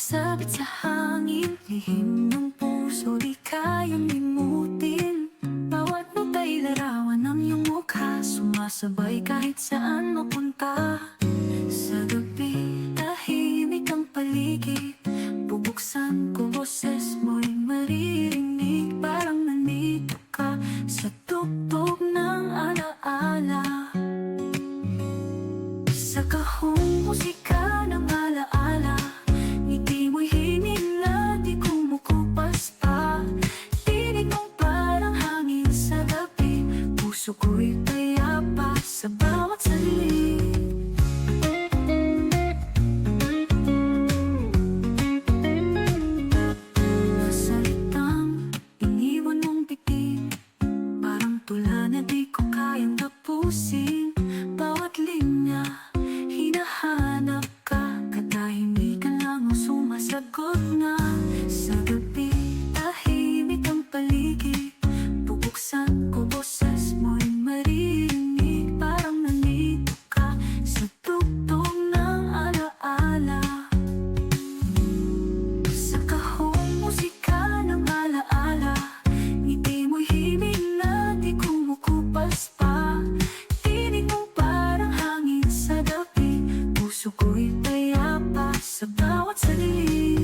Sabit sa hangin, lihim ng puso, di kayang limutin. Bawat nota'y larawan ng iyong mukha, sumasabay kahit saan mapunta. Sa gabi, tahimik ang paligid, bubuksan ko boses mo'y maririnig. Parang nandito ka sa tugtog ng alaala, sa kahong musika ng alaala. Ngiti mo'y himig na di kumukupas pa, tinig mong parang hangin sa gabi. Puso ko'y payapa sa bawat salita. Salitang iniwan mong bitin, parang tula na di ko kayang tapusin. Bawat linya, hinahanap ka, katahimikan lang ang sumasagot na. Sa gabi, tahimik ang paligid, bubuksan ko boses mo'y maririnig. Parang nandito ka sa tugtog ng alaala, sa kahong musika ng alaala. Ngiti mo'y himig na di kumukupas pa, tinig mong parang hangin sa gabi. Puso ko'y payapa sa bawat salita.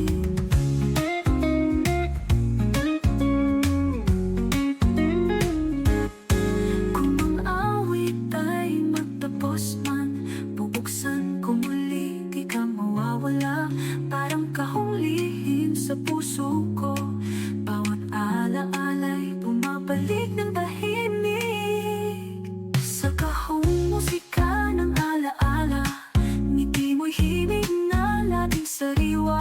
Kung ang awit ay magtapos man, bubuksan ko muli, di ka mawawala. Parang kahong lihim sa puso ko, bawat alaala'y bumabalik ng tahimik. Sa kahong musika ng alaala, ngiti mo'y himig na laging sariwa,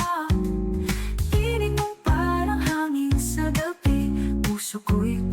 tinig mong parang hangin sa gabi. Puso ko'y